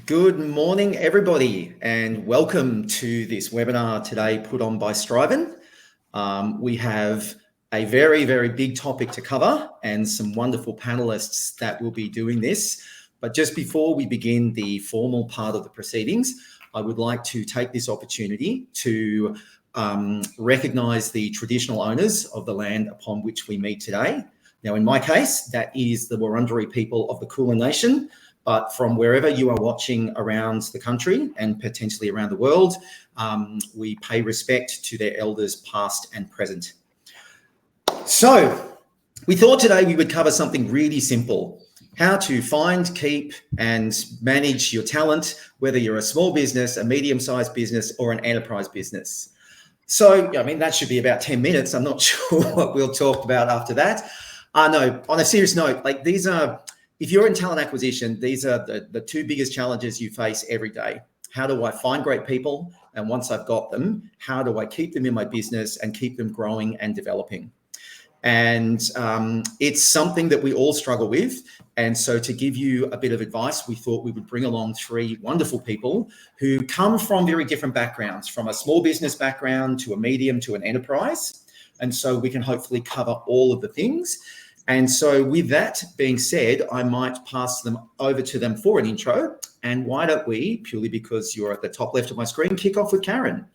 Good morning, everybody, and welcome to this webinar today put on by Striven. We have a very, very big topic to cover and some wonderful panelists that will be doing this. But just before we begin the formal part of the proceedings, I would like to take this opportunity to recognise the traditional owners of the land upon which we meet today. Now, in my case, that is the Wurundjeri people of the Kulin Nation. But from wherever you are watching around the country and potentially around the world, we pay respect to their elders past and present. So we thought today we would cover something really simple: how to find, keep and manage your talent, whether you're a small business, a medium-sized business or an enterprise business. So, I mean, that should be about 10 minutes. I'm not sure what we'll talk about after that. No, on a serious note, like these are... If you're in talent acquisition, these are the two biggest challenges you face every day. How do I find great people? And once I've got them, how do I keep them in my business and keep them growing and developing? And it's something that we all struggle with. And so to give you a bit of advice, we thought we would bring along three wonderful people who come from very different backgrounds, from a small business background to a medium to an enterprise. And so we can hopefully cover all of the things. And so with that being said, I might pass them over to them for an intro. And why don't we, purely because you're at the top left of my screen, kick off with Karen.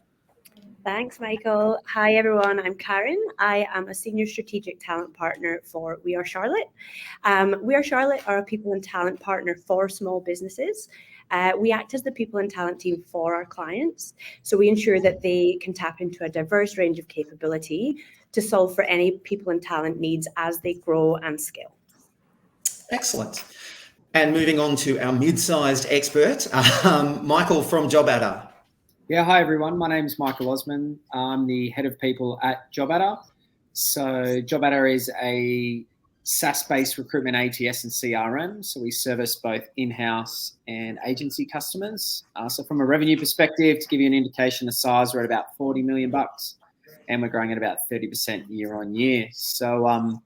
Thanks, Michael. Hi, everyone. I'm Karen. I am a Senior Strategic Talent Partner for We Are Charlotte. We Are Charlotte are a people and talent partner for small businesses. We act as the people and talent team for our clients. So we ensure that they can tap into a diverse range of capability to solve for any people and talent needs as they grow and scale. Excellent. And moving on to our mid-sized expert, Michael from JobAdder. Yeah, hi everyone. My name is Michael Osman. I'm the head of people at JobAdder. So JobAdder is a SaaS-based recruitment ATS and CRM. So we service both in-house and agency customers. So from a revenue perspective, to give you an indication of size, we're at about $40 million. And we're growing at about 30% year on year. So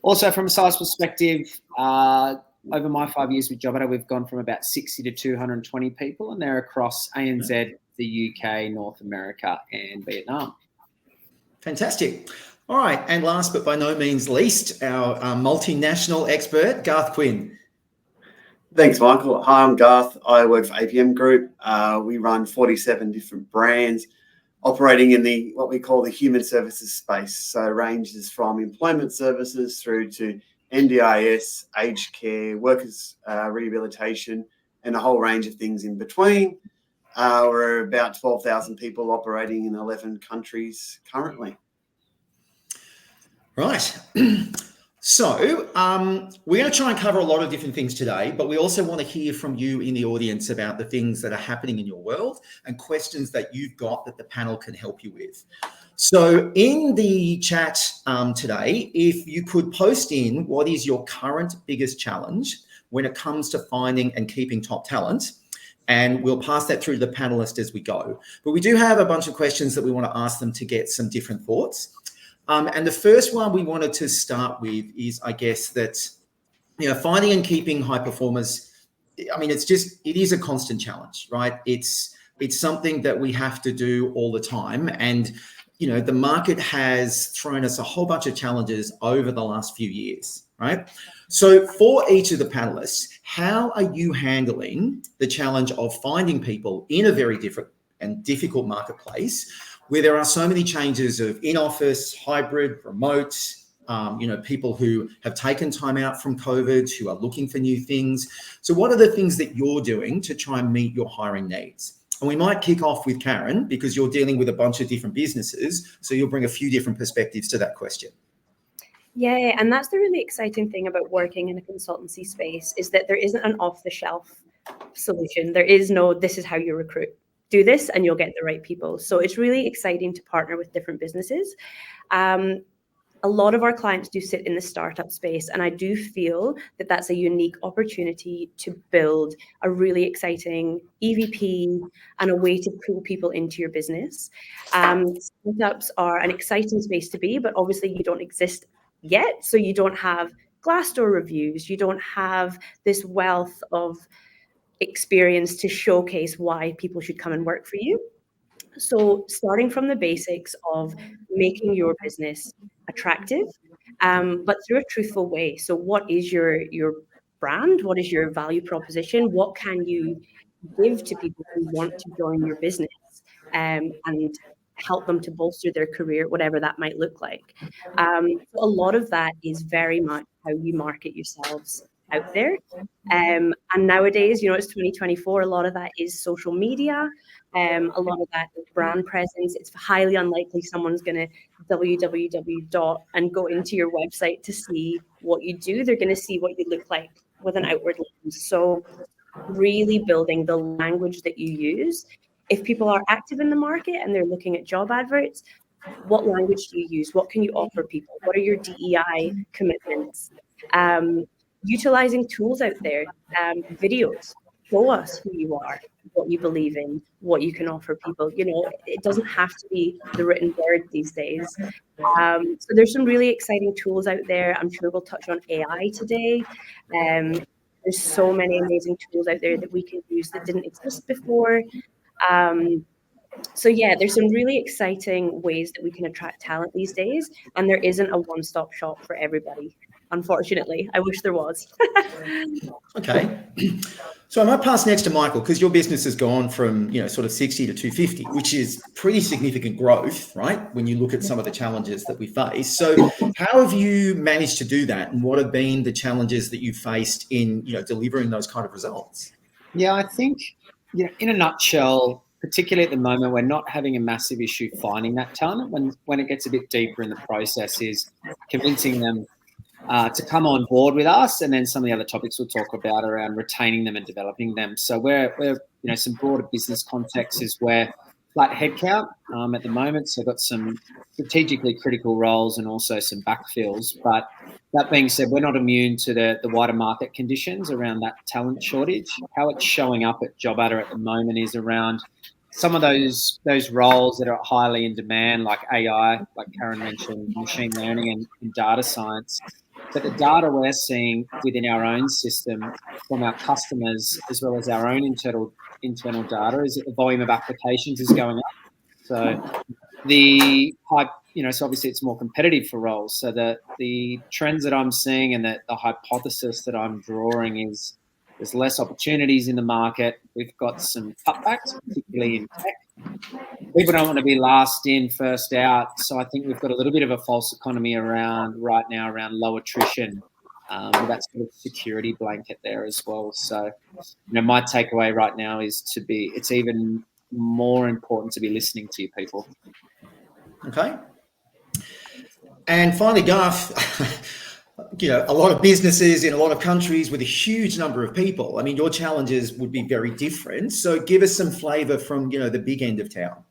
also from a size perspective, over my 5 years with JobAdder, we've gone from about 60 to 220 people, and they're across ANZ, the UK, North America, and Vietnam. Fantastic. All right. And last but by no means least, our multinational expert, Garth Quinn. Thanks, Michael. Hi, I'm Garth. I work for APM Group. We run 47 different brands, operating in what we call the human services space. So ranges from employment services through to NDIS, aged care, workers rehabilitation, and a whole range of things in between. We're about 12,000 people operating in 11 countries currently. Right. So we're going to try and cover a lot of different things today, but we also want to hear from you in the audience about the things that are happening in your world and questions that you've got that the panel can help you with. So in the chat today, if you could post in what is your current biggest challenge when it comes to finding and keeping top talent, and we'll pass that through to the panelists as we go. But we do have a bunch of questions that we want to ask them to get some different thoughts. And the first one we wanted to start with is, I guess, that, you know, finding and keeping high performers, I mean, it is a constant challenge, right? It's something that we have to do all the time. And, you know, the market has thrown us a whole bunch of challenges over the last few years, right? So for each of the panelists, how are you handling the challenge of finding people in a very different and difficult marketplace where there are so many changes of in-office, hybrid, remote, you know, people who have taken time out from COVID, who are looking for new things. So what are the things that you're doing to try and meet your hiring needs? And we might kick off with Karen, because you're dealing with a bunch of different businesses. So you'll bring a few different perspectives to that question. Yeah, and that's the really exciting thing about working in a consultancy space, is that there isn't an off-the-shelf solution. There is no, this is how you recruit. Do this and you'll get the right people. So it's really exciting to partner with different businesses. A lot of our clients do sit in the startup space, and I do feel that that's a unique opportunity to build a really exciting EVP and a way to pull people into your business. Startups are an exciting space to be, but obviously you don't exist yet. So you don't have Glassdoor reviews. You don't have this wealth of experience to showcase why people should come and work for you. So starting from the basics of making your business attractive, but through a truthful way. So what is your brand? What is your value proposition? What can you give to people who want to join your business, and help them to bolster their career, whatever that might look like? So a lot of that is very much how you market yourselves out there. And nowadays, it's 2024, a lot of that is social media. A lot of that is brand presence. It's highly unlikely someone's going to www dot and go into your website to see what you do. They're going to see what you look like with an outward lens. So really building the language that you use. If people are active in the market and they're looking at job adverts, what language do you use? What can you offer people? What are your DEI commitments? Utilizing tools out there, videos. Show us who you are, what you believe in, what you can offer people. It doesn't have to be the written word these days. So there's some really exciting tools out there. I'm sure we'll touch on AI today. There's so many amazing tools out there that we can use that didn't exist before. So yeah, there's some really exciting ways that we can attract talent these days, and there isn't a one-stop shop for everybody. Unfortunately, I wish there was. Okay. So I might pass next to Michael, because your business has gone from, sort of 60 to 250, which is pretty significant growth, right? When you look at some of the challenges that we face. So how have you managed to do that? And what have been the challenges that you faced in, delivering those kind of results? Yeah, I think, in a nutshell, particularly at the moment, we're not having a massive issue finding that talent. When it gets a bit deeper in the process is convincing them to come on board with us, and then some of the other topics we'll talk about around retaining them and developing them. So we're some broader business contexts is where flat headcount at the moment. So got some strategically critical roles and also some backfills. But that being said, we're not immune to the wider market conditions around that talent shortage. How it's showing up at JobAdder at the moment is around some of those roles that are highly in demand, like AI, like Karen mentioned, machine learning and data science. But the data we're seeing within our own system from our customers, as well as our own internal data, is that the volume of applications is going up. So the hype, so obviously it's more competitive for roles. So the trends that I'm seeing and the hypothesis that I'm drawing is there's less opportunities in the market. We've got some cutbacks, particularly in tech. People don't want to be last in, first out. So I think we've got a little bit of a false economy right now around low attrition, with that sort of security blanket there as well. So, my takeaway right now is it's even more important to be listening to your people. Okay. And finally, Garth, a lot of businesses in a lot of countries with a huge number of people. I mean, your challenges would be very different. So give us some flavor from, the big end of town.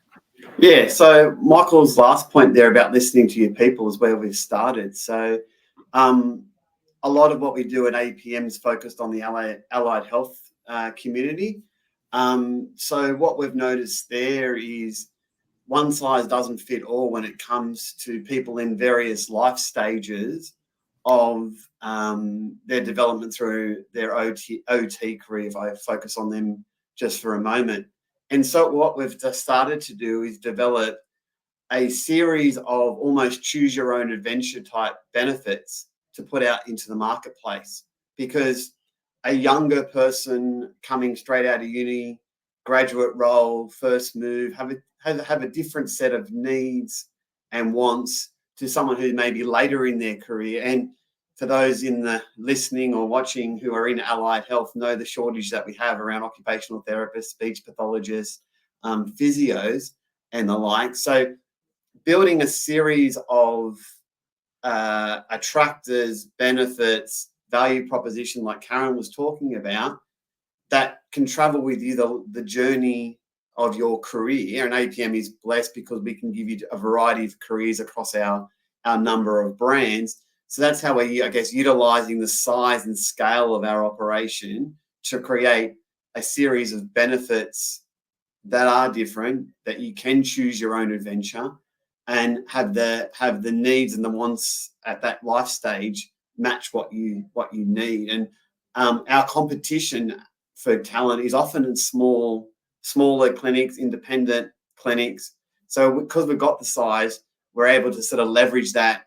Yeah, so Michael's last point there about listening to your people is where we've started. So a lot of what we do at APM is focused on the allied health community. So what we've noticed there is one size doesn't fit all when it comes to people in various life stages of their development through their OT career, if I focus on them just for a moment. And so what we've just started to do is develop a series of almost choose your own adventure type benefits to put out into the marketplace, because a younger person coming straight out of uni, graduate role, first move, have a different set of needs and wants to someone who may be later in their career. And for those in the listening or watching who are in allied health, know the shortage that we have around occupational therapists, speech pathologists, physios, and the like. So building a series of attractors, benefits, value proposition, like Karen was talking about, that can travel with you the journey of your career. And APM is blessed because we can give you a variety of careers across our number of brands. So that's how we're, utilizing the size and scale of our operation to create a series of benefits that are different, that you can choose your own adventure and have the needs and the wants at that life stage match what you need. And our competition for talent is often in smaller clinics, independent clinics. So because we've got the size, we're able to sort of leverage that,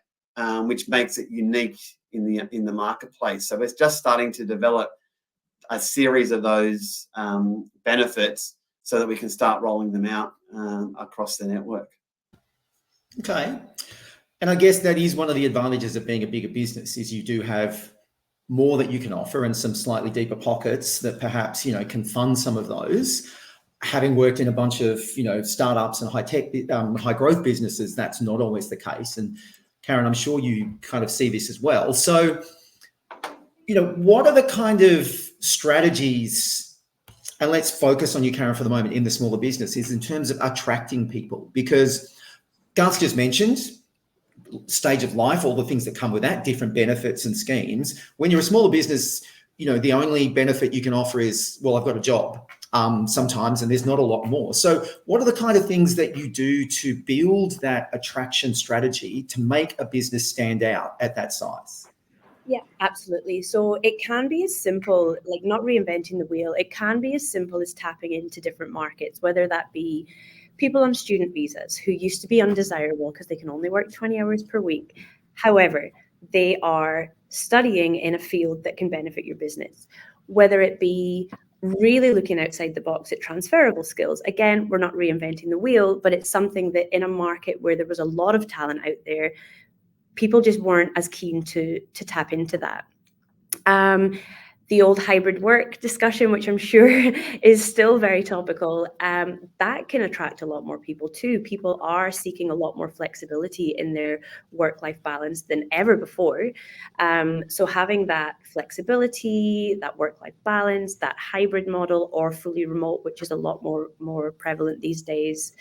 which makes it unique in the marketplace. So we're just starting to develop a series of those benefits so that we can start rolling them out across the network. Okay. And I guess that is one of the advantages of being a bigger business is you do have more that you can offer and some slightly deeper pockets that perhaps, can fund some of those. Having worked in a bunch of, startups and high growth businesses, that's not always the case. And Karen, I'm sure you kind of see this as well. So, what are the kind of strategies, and let's focus on you, Karen, for the moment in the smaller businesses in terms of attracting people, because Garth just mentioned stage of life, all the things that come with that, different benefits and schemes. When you're a smaller business, the only benefit you can offer is, well, I've got a job sometimes, and there's not a lot more. So what are the kind of things that you do to build that attraction strategy to make a business stand out at that size? Yeah, absolutely. So it can be as simple, like not reinventing the wheel. It can be as simple as tapping into different markets, whether that be people on student visas who used to be undesirable because they can only work 20 hours per week. However, they are studying in a field that can benefit your business, whether it be really looking outside the box at transferable skills. Again, we're not reinventing the wheel, but it's something that in a market where there was a lot of talent out there, people just weren't as keen to tap into that. The old hybrid work discussion, which I'm sure is still very topical, that can attract a lot more people too. People are seeking a lot more flexibility in their work-life balance than ever before. So having that flexibility, that work-life balance, that hybrid model or fully remote, which is a lot more prevalent these days,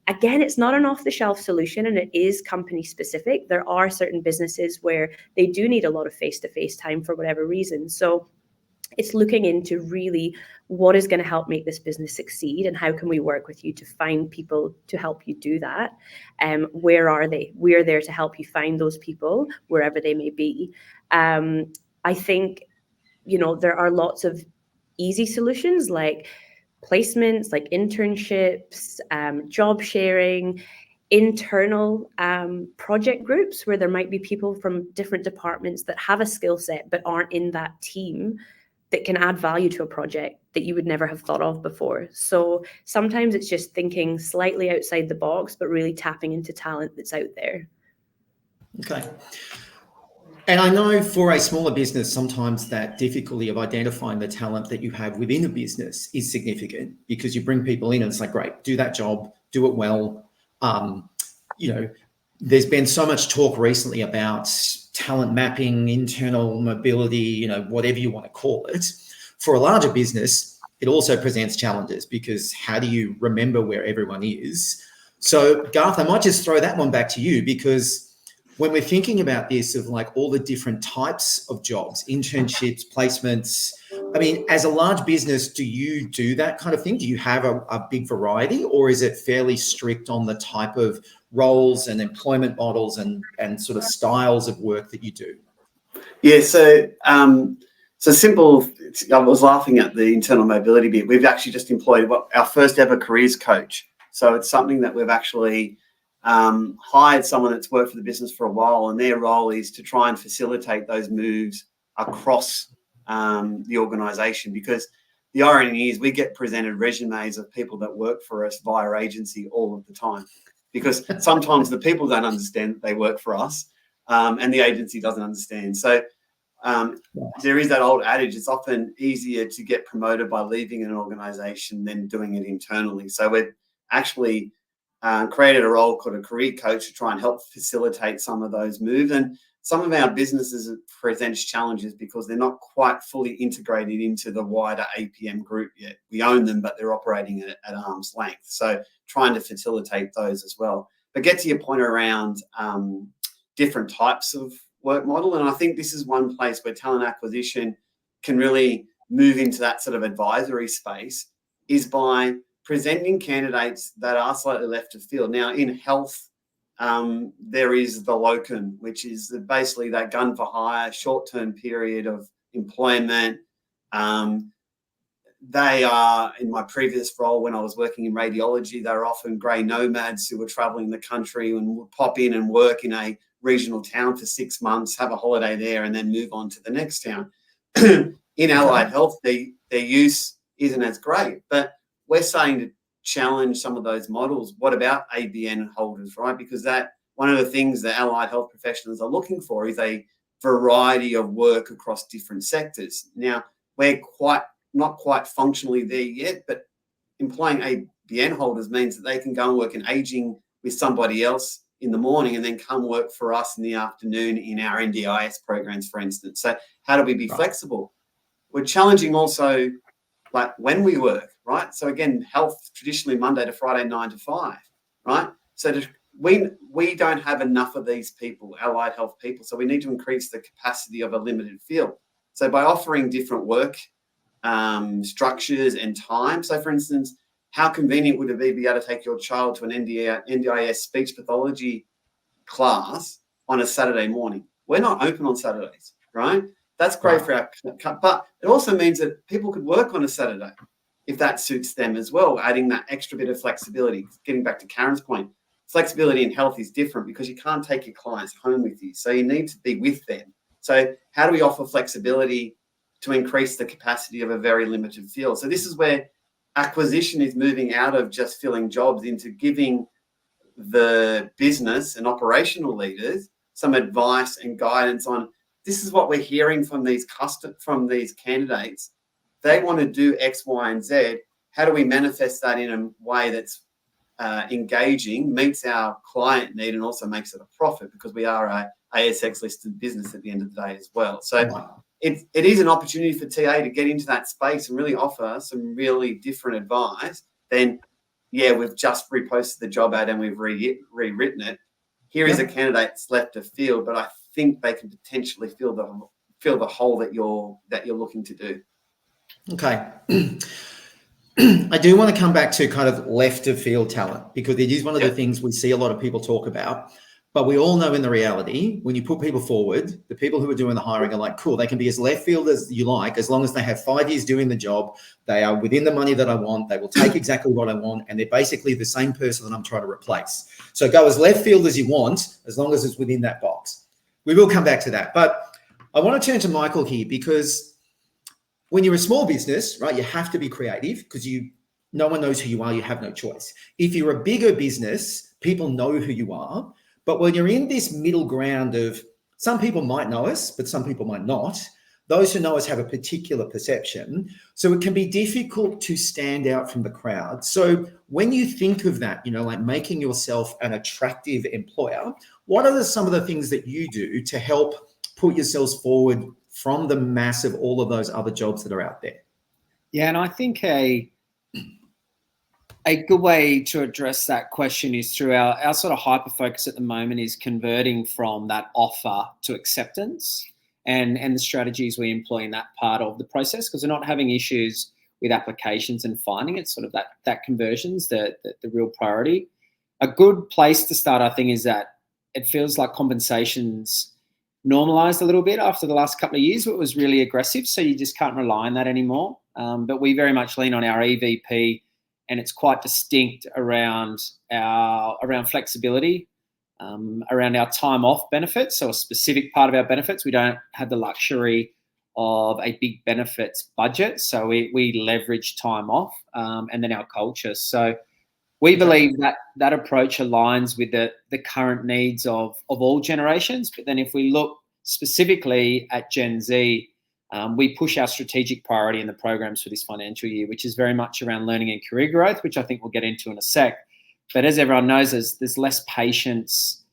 again, it's not an off-the-shelf solution and it is company specific. There are certain businesses where they do need a lot of face-to-face time for whatever reason. So it's looking into really what is going to help make this business succeed and how can we work with you to find people to help you do that. Where are they? We're there to help you find those people wherever they may be. I think, there are lots of easy solutions like placements, like internships, job sharing, internal project groups where there might be people from different departments that have a skill set but aren't in that team that can add value to a project that you would never have thought of before. So sometimes it's just thinking slightly outside the box, but really tapping into talent that's out there. Okay. And I know for a smaller business, sometimes that difficulty of identifying the talent that you have within a business is significant because you bring people in and it's like, great, do that job, do it well. There's been so much talk recently about talent mapping, internal mobility, whatever you want to call it. For a larger business, it also presents challenges because how do you remember where everyone is? So Garth, I might just throw that one back to you because when we're thinking about this of like all the different types of jobs, internships, placements, I mean, as a large business, do you do that kind of thing? Do you have a big variety or is it fairly strict on the type of roles and employment models and sort of styles of work that you do? Yeah, so simple, I was laughing at the internal mobility bit. We've actually just employed our first ever careers coach. So it's something that we've actually hired someone that's worked for the business for a while, and their role is to try and facilitate those moves across the organisation, because the irony is we get presented resumes of people that work for us via agency all of the time, because sometimes the people don't understand that they work for us and the agency doesn't understand. So there is that old adage, it's often easier to get promoted by leaving an organisation than doing it internally. So we've actually created a role called a career coach to try and help facilitate some of those moves. And some of our businesses presents challenges because they're not quite fully integrated into the wider APM group yet. We own them, but they're operating at arm's length. So trying to facilitate those as well. But get to your point around different types of work model. And I think this is one place where talent acquisition can really move into that sort of advisory space, is by presenting candidates that are slightly left of field. Now, in health, there is the locum, which is basically that gun for hire, short-term period of employment, they are, in my previous role when I was working in radiology, they were often grey nomads who were travelling the country and would pop in and work in a regional town for 6 months, have a holiday there, and then move on to the next town. In allied health, their use isn't as great, but we're saying to challenge some of those models. What about ABN holders, right? Because that one of the things that allied health professionals are looking for is a variety of work across different sectors. Now, we're not quite functionally there yet, but employing ABN holders means that they can go and work in aging with somebody else in the morning and then come work for us in the afternoon in our NDIS programs, for instance. So how do we be flexible? We're challenging also like when we work, right? So again, health traditionally Monday to Friday, 9 to 5, right? So we don't have enough of these people, allied health people. So we need to increase the capacity of a limited field. So by offering different work structures and time. So for instance, how convenient would it be able to take your child to an NDIS speech pathology class on a Saturday morning? We're not open on Saturdays, right? That's great for our, but it also means that people could work on a Saturday if that suits them as well, adding that extra bit of flexibility. Getting back to Karen's point, flexibility in health is different because you can't take your clients home with you. So you need to be with them. So how do we offer flexibility to increase the capacity of a very limited field? So this is where acquisition is moving out of just filling jobs into giving the business and operational leaders some advice and guidance on, this is what we're hearing from these candidates. They want to do X, Y, and Z. How do we manifest that in a way that's engaging, meets our client need, and also makes it a profit, because we are a ASX listed business at the end of the day as well. So it is an opportunity for TA to get into that space and really offer some really different advice than, yeah, we've just reposted the job ad and we've rewritten it. Here is a candidate that's left a field, but I think they can potentially fill the hole that you're looking to do. Okay. I do want to come back to kind of left of field talent, because it is one of the things we see a lot of people talk about. But we all know in the reality, when you put people forward, the people who are doing the hiring are like, cool, they can be as left field as you like, as long as they have 5 years doing the job, they are within the money that I want, they will take exactly what I want, and they're basically the same person that I'm trying to replace. So go as left field as you want, as long as it's within that box. We will come back to that. But I want to turn to Michael here, because when you're a small business, right, you have to be creative, because no one knows who you are, you have no choice. If you're a bigger business, people know who you are. But when you're in this middle ground of, some people might know us, but some people might not. Those who know us have a particular perception. So it can be difficult to stand out from the crowd. So when you think of that, like making yourself an attractive employer, what are some of the things that you do to help put yourselves forward from the mass of all of those other jobs that are out there? Yeah, and I think a good way to address that question is through our sort of hyper focus at the moment is converting from that offer to acceptance, and the strategies we employ in that part of the process, because we're not having issues with applications and finding it. Sort of that conversion's the real priority. A good place to start, I think, is that it feels like compensation's normalized a little bit after the last couple of years. It was really aggressive, so you just can't rely on that anymore. But we very much lean on our EVP, and it's quite distinct around flexibility, around our time off benefits. So a specific part of our benefits, we don't have the luxury of a big benefits budget, so we leverage time off, and then our culture. So we believe that approach aligns with the current needs of all generations. But then if we look specifically at Gen Z, we push our strategic priority in the programs for this financial year, which is very much around learning and career growth, which I think we'll get into in a sec. But as everyone knows, there's less patience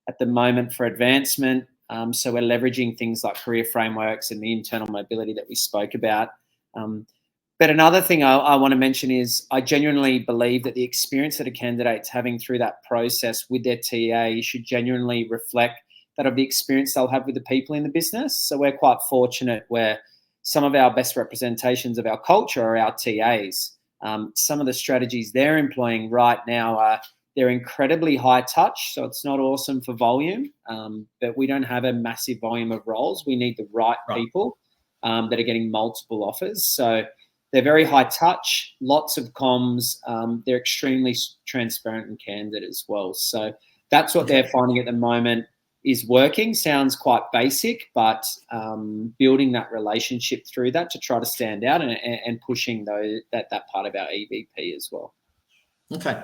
at the moment for advancement. So we're leveraging things like career frameworks and the internal mobility that we spoke about. But another thing I want to mention is I genuinely believe that the experience that a candidate's having through that process with their TA should genuinely reflect that of the experience they'll have with the people in the business. So we're quite fortunate where some of our best representations of our culture are our TAs. Some of the strategies they're employing right now they're incredibly high touch, so it's not awesome for volume, but we don't have a massive volume of roles. We need the right people that are getting multiple offers. So they're very high touch, lots of comms. They're extremely transparent and candid as well. So that's what they're finding at the moment is working. Sounds quite basic, but building that relationship through that to try to stand out and pushing that part of our EVP as well. Okay.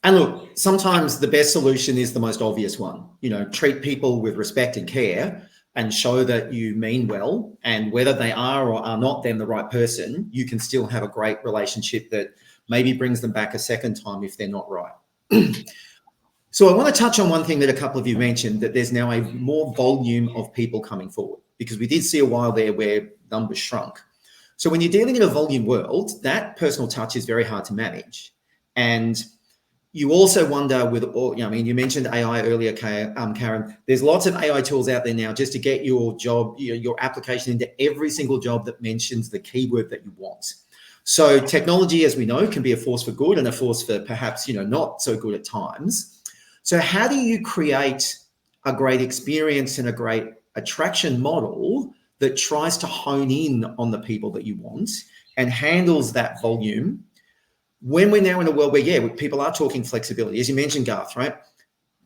And look, sometimes the best solution is the most obvious one. Treat people with respect and care and show that you mean well, and whether they are or are not then the right person, you can still have a great relationship that maybe brings them back a second time if they're not right. So I want to touch on one thing that a couple of you mentioned, that there's now a more volume of people coming forward, because we did see a while there where numbers shrunk. So when you're dealing in a volume world, that personal touch is very hard to manage. And you also wonder with, you mentioned AI earlier, Karen, there's lots of AI tools out there now just to get your job, your application into every single job that mentions the keyword that you want. So technology, as we know, can be a force for good and a force for perhaps, not so good at times. So how do you create a great experience and a great attraction model that tries to hone in on the people that you want and handles that volume when we're now in a world where, people are talking flexibility, as you mentioned, Garth, right?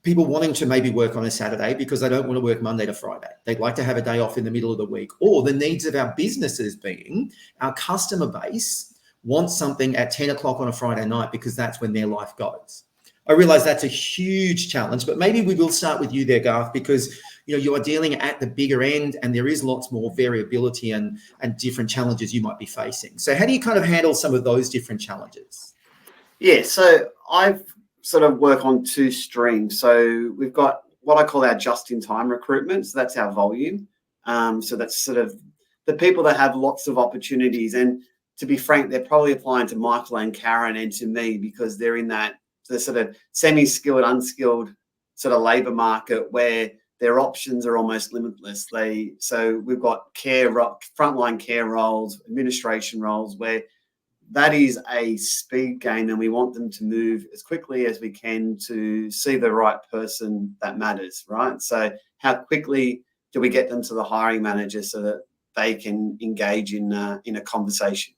People wanting to maybe work on a Saturday because they don't want to work Monday to Friday. They'd like to have a day off in the middle of the week, or the needs of our businesses being our customer base wants something at 10 o'clock on a Friday night because that's when their life goes. I realize that's a huge challenge, but maybe we will start with you there, Garth, because you are dealing at the bigger end and there is lots more variability and different challenges you might be facing. So how do you kind of handle some of those different challenges? Yeah, so I've sort of work on two streams. So we've got what I call our just-in-time recruitment. So that's our volume. So that's sort of the people that have lots of opportunities. And to be frank, they're probably applying to Michael and Karen and to me because they're in the sort of semi-skilled, unskilled sort of labour market where their options are almost limitless. So we've got frontline care roles, administration roles, where that is a speed game, and we want them to move as quickly as we can to see the right person that matters, right? So how quickly do we get them to the hiring manager so that they can engage in a conversation?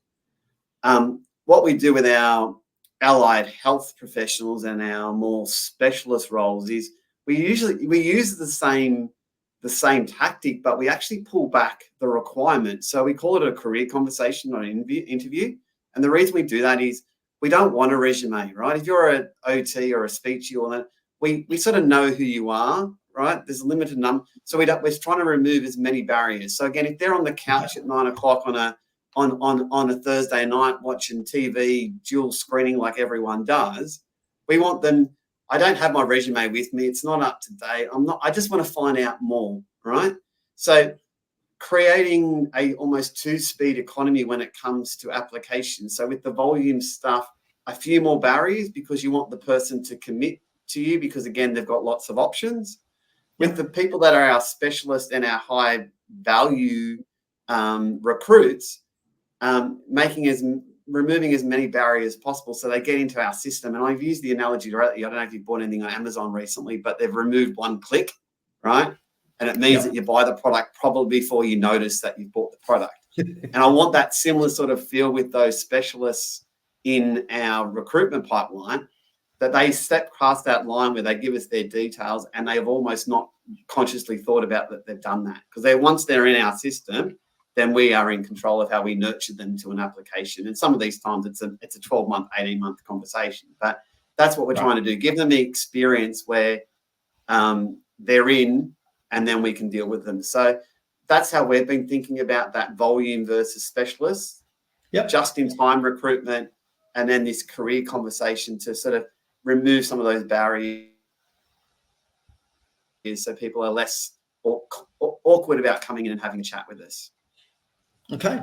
What we do with our allied health professionals and our more specialist roles is we use the same tactic, but we actually pull back the requirement. So we call it a career conversation, not an interview. And the reason we do that is we don't want a resume, right? If you're an OT or a speechy or that, we sort of know who you are, right? There's a limited number. So we're trying to remove as many barriers. So again, if they're on the couch at 9 o'clock on a Thursday night watching TV, dual screening like everyone does, we want them. I don't have my resume with me. It's not up to date. I just want to find out more, right? So creating a almost two-speed economy when it comes to applications. So with the volume stuff, a few more barriers because you want the person to commit to you because, again, they've got lots of options. With the people that are our specialists and our high-value recruits, removing as many barriers as possible so they get into our system. And I've used the analogy directly. I don't know if you've bought anything on Amazon recently, but they've removed one click, right? And it means that you buy the product probably before you notice that you've bought the product. And I want that similar sort of feel with those specialists in our recruitment pipeline, that they step past that line where they give us their details and they have almost not consciously thought about that they've done that. Because once they're in our system, then we are in control of how we nurture them to an application. And some of these times it's a 12-month, 18-month conversation. But that's what we're trying to do. Give them the experience where they're in, and then we can deal with them. So that's how we've been thinking about that volume versus specialists, just-in-time recruitment, and then this career conversation to sort of remove some of those barriers so people are less awkward about coming in and having a chat with us. Okay.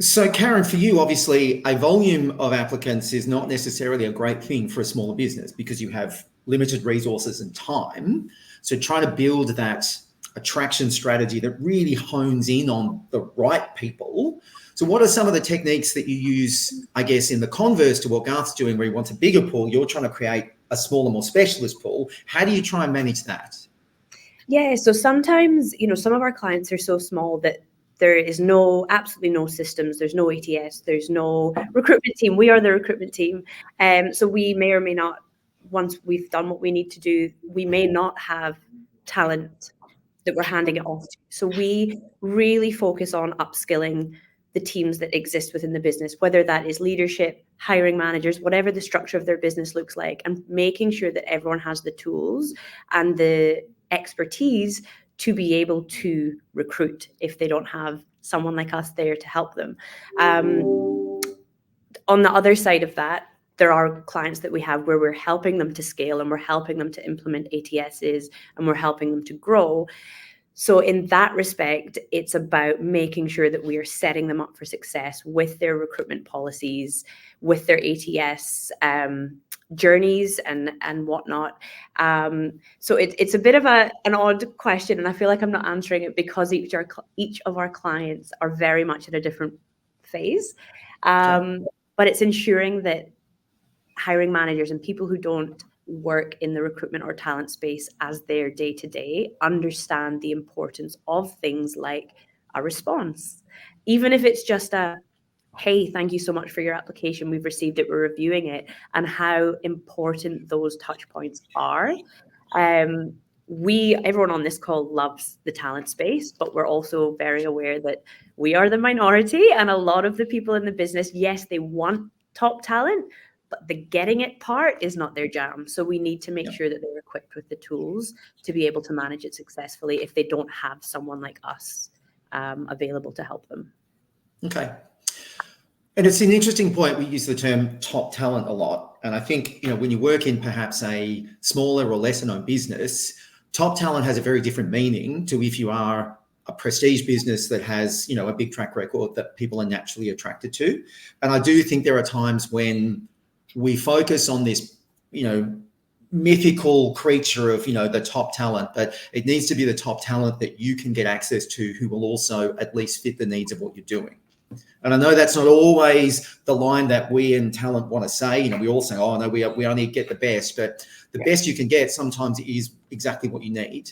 So Karen, for you, obviously, a volume of applicants is not necessarily a great thing for a smaller business because you have limited resources and time. So trying to build that attraction strategy that really hones in on the right people. So what are some of the techniques that you use, I guess, in the converse to what Garth's doing, where he wants a bigger pool, you're trying to create a smaller, more specialist pool? How do you try and manage that? Yeah, so sometimes, some of our clients are so small that There is absolutely no systems. There's no ATS. There's no recruitment team. We are the recruitment team. So we may or may not, once we've done what we need to do, we may not have talent that we're handing it off to. So we really focus on upskilling the teams that exist within the business, whether that is leadership, hiring managers, whatever the structure of their business looks like, and making sure that everyone has the tools and the expertise to be able to recruit if they don't have someone like us there to help them. On the other side of that, there are clients that we have where we're helping them to scale and we're helping them to implement ATSs and we're helping them to grow. So in that respect, it's about making sure that we are setting them up for success with their recruitment policies, with their ATS journeys and whatnot. So it's a bit of an odd question, and I feel like I'm not answering it because each of our clients are very much at a different phase. But it's ensuring that hiring managers and people who don't work in the recruitment or talent space as their day-to-day understand the importance of things like a response. Even if it's just a, hey, thank you so much for your application, we've received it, we're reviewing it, and how important those touch points are. Everyone on this call loves the talent space, but we're also very aware that we are the minority, and a lot of the people in the business, yes, they want top talent, but the getting it part is not their jam. So we need to make sure that they're equipped with the tools to be able to manage it successfully if they don't have someone like us available to help them. Okay. And it's an interesting point. We use the term top talent a lot. And I think, when you work in perhaps a smaller or lesser known business, top talent has a very different meaning to if you are a prestige business that has, a big track record that people are naturally attracted to. And I do think there are times when we focus on this, mythical creature of, the top talent, but it needs to be the top talent that you can get access to who will also at least fit the needs of what you're doing. And I know that's not always the line that we in talent want to say. We all say, oh, no, we only get the best, but the best you can get sometimes is exactly what you need,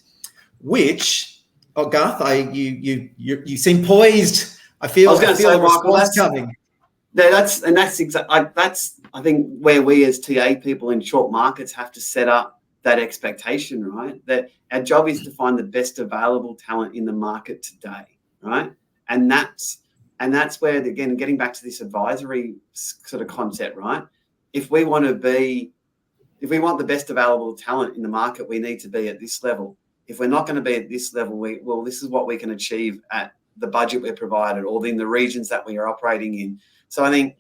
which, Garth, you seem poised. I feel a response coming. Yeah, that's I think where we as TA people in short markets have to set up that expectation, right? That our job is to find the best available talent in the market today, right? And that's where, again, getting back to this advisory sort of concept, right? If we want the best available talent in the market, we need to be at this level. If we're not going to be at this level, this is what we can achieve at the budget we're provided or in the regions that we are operating in. So I think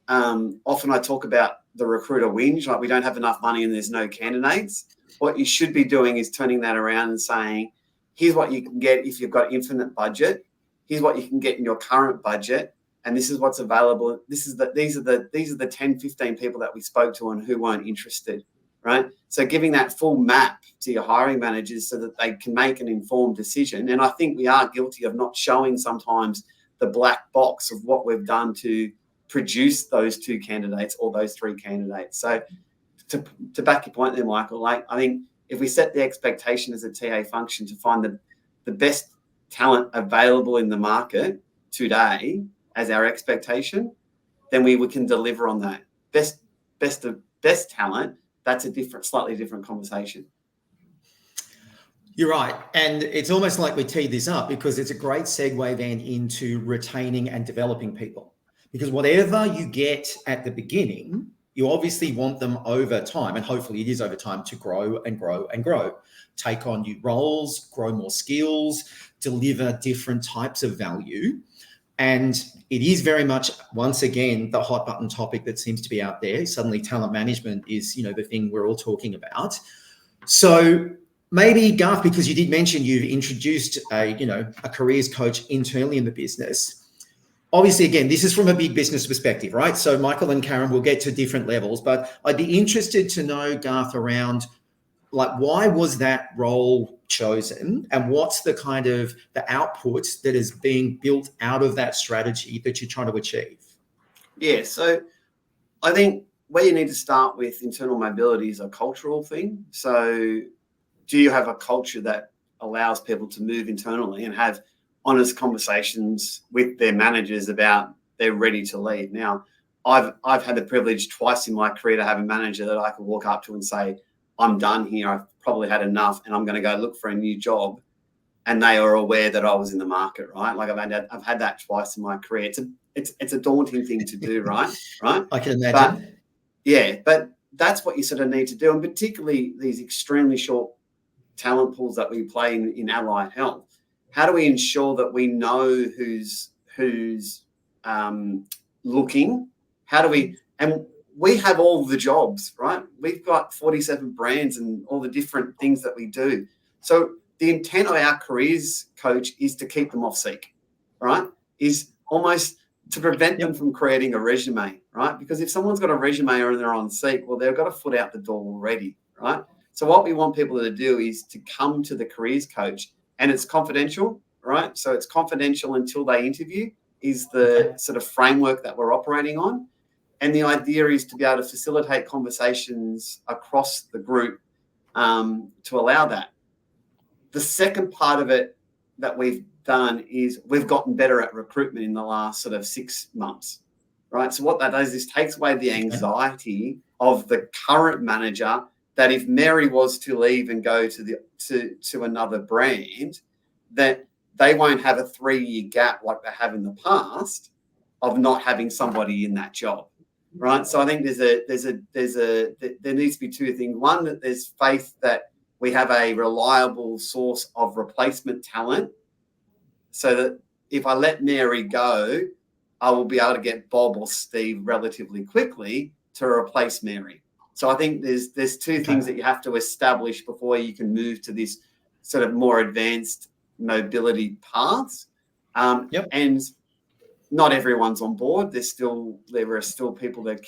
often I talk about the recruiter whinge, like we don't have enough money and there's no candidates. What you should be doing is turning that around and saying, here's what you can get if you've got infinite budget. Here's what you can get in your current budget. And this is what's available. These are the 10, 15 people that we spoke to and who weren't interested, right? So giving that full map to your hiring managers so that they can make an informed decision. And I think we are guilty of not showing sometimes the black box of what we've done to produce those 2 candidates or those 3 candidates. So to back your point there, Michael, I think if we set the expectation as a TA function to find the best talent available in the market today as our expectation, then we can deliver on that. Best talent, that's a slightly different conversation. You're right. And it's almost like we teed this up because it's a great segue then into retaining and developing people. Because whatever you get at the beginning, you obviously want them over time, and hopefully it is over time, to grow and grow and grow. Take on new roles, grow more skills, deliver different types of value. And it is very much, once again, the hot button topic that seems to be out there. Suddenly talent management is, the thing we're all talking about. So maybe, Garth, because you did mention you've introduced a careers coach internally in the business. Obviously, again, this is from a big business perspective, right? So Michael and Karen will get to different levels, but I'd be interested to know, Garth, around why was that role chosen and what's the kind of the output that is being built out of that strategy that you're trying to achieve? Yeah, so I think where you need to start with internal mobility is a cultural thing. So do you have a culture that allows people to move internally and have honest conversations with their managers about they're ready to leave. Now, I've had the privilege twice in my career to have a manager that I could walk up to and say, I'm done here. I've probably had enough and I'm going to go look for a new job. And they are aware that I was in the market, right? Like I've had that twice in my career. It's a daunting thing to do, right? Right. I can imagine. But that's what you sort of need to do. And particularly these extremely short talent pools that we play in allied health. How do we ensure that we know who's looking? How do we, and we have all the jobs, right? We've got 47 brands and all the different things that we do. So the intent of our careers coach is to keep them off Seek, right? Is almost to prevent them from creating a resume, right? Because if someone's got a resume or they're on Seek, well, they've got a foot out the door already, right? So what we want people to do is to come to the careers coach, and it's confidential, right? So it's confidential until they interview is the sort of framework that we're operating on. And the idea is to be able to facilitate conversations across the group to allow that. The second part of it that we've done is we've gotten better at recruitment in the last sort of 6 months, right? So what that does is takes away the anxiety of the current manager that if Mary was to leave and go to another brand, that they won't have a 3-year gap like they have in the past of not having somebody in that job, right? So I think there needs to be two things. One, that there's faith that we have a reliable source of replacement talent, so that if I let Mary go, I will be able to get Bob or Steve relatively quickly to replace Mary. So I think there's two things that you have to establish before you can move to this sort of more advanced mobility paths. And not everyone's on board. There are still people that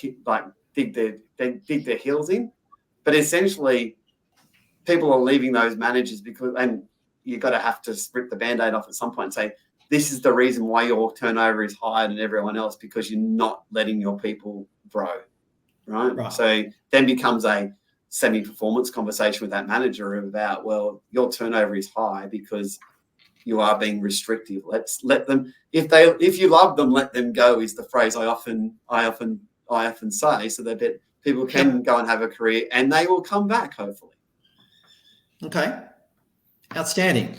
dig their heels in, but essentially people are leaving those managers because, and you've got to have to rip the Band-Aid off at some point and say, this is the reason why your turnover is higher than everyone else, because you're not letting your people grow, right? So then becomes a semi-performance conversation with that manager about, well, your turnover is high because you are being restrictive. Let's let them, if you love them, let them go is the phrase I often say, so that people can go and have a career and they will come back, hopefully. Okay. Outstanding.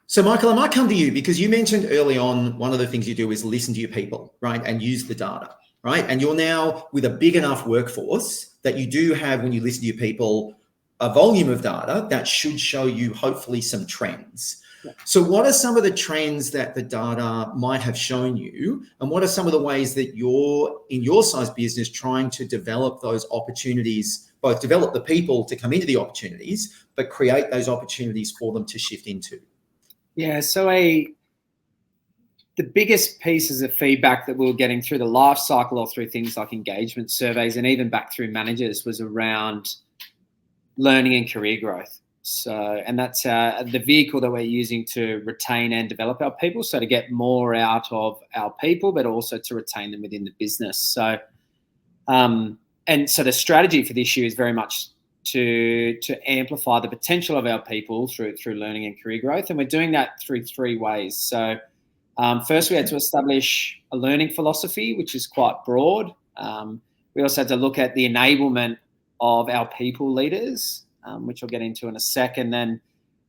So, Michael, I might come to you because you mentioned early on one of the things you do is listen to your people, right, and use the data, right? And you're now with a big enough workforce that you do have, when you listen to your people, a volume of data that should show you hopefully some trends. Yeah. So what are some of the trends that the data might have shown you? And what are some of the ways that you're, in your size business, trying to develop those opportunities, both develop the people to come into the opportunities, but create those opportunities for them to shift into? Yeah, so the biggest pieces of feedback that we were getting through the life cycle or through things like engagement surveys and even back through managers was around learning and career growth. So, and that's the vehicle that we're using to retain and develop our people. So to get more out of our people, but also to retain them within the business. So, and so the strategy for this year is very much to amplify the potential of our people through learning and career growth. And we're doing that through 3 ways. So first we had to establish a learning philosophy, which is quite broad. We also had to look at the enablement of our people leaders, which I'll get into in a second, then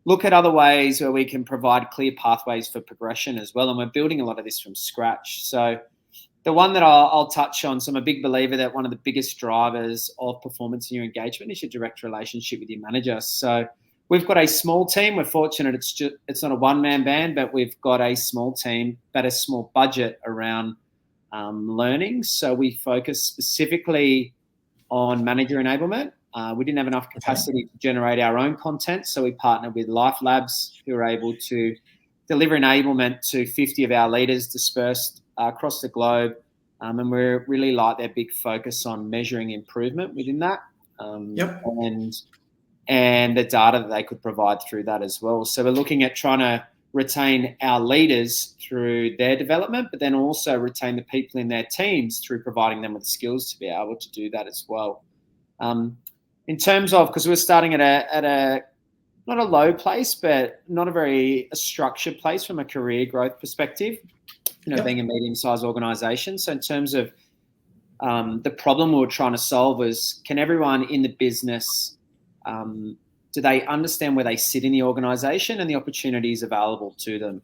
look at other ways where we can provide clear pathways for progression as well. And we're building a lot of this from scratch. So the one that I'll touch on, so I'm a big believer that one of the biggest drivers of performance in your engagement is your direct relationship with your manager. So we've got a small team. We're fortunate it's not a one-man band, but we've got a small team, but a small budget around learning. So we focus specifically on manager enablement. We didn't have enough capacity to generate our own content, so we partnered with Life Labs, who are able to deliver enablement to 50 of our leaders dispersed across the globe. And we really like their big focus on measuring improvement within that, and the data that they could provide through that as well. So we're looking at trying to retain our leaders through their development, but then also retain the people in their teams through providing them with skills to be able to do that as well. In terms of, because we're starting at a not a low place, but not a very structured place from a career growth perspective, being a medium-sized organization. So in terms of the problem we were trying to solve was, can everyone in the business, do they understand where they sit in the organization and the opportunities available to them?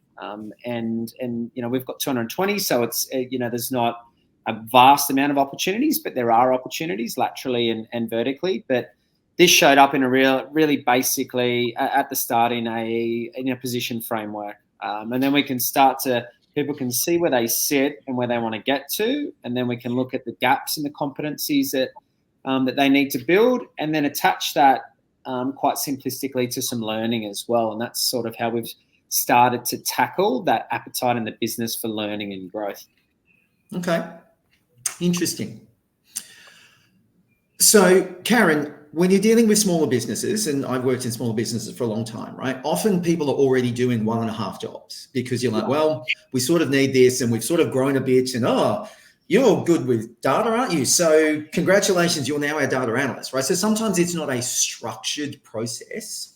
And we've got 220, so it's, there's not a vast amount of opportunities, but there are opportunities laterally and vertically. But this showed up in a really basically at the start in a position framework. And then we can people can see where they sit and where they want to get to. And then we can look at the gaps in the competencies that they need to build, and then attach that quite simplistically to some learning as well. And that's sort of how we've started to tackle that appetite in the business for learning and growth. Okay. Interesting. So, Karen, when you're dealing with smaller businesses, and I've worked in smaller businesses for a long time, right? Often people are already doing 1.5 jobs because you're like, well, we sort of need this and we've sort of grown a bit, and you're good with data, aren't you? So congratulations, you're now our data analyst, right? So sometimes it's not a structured process,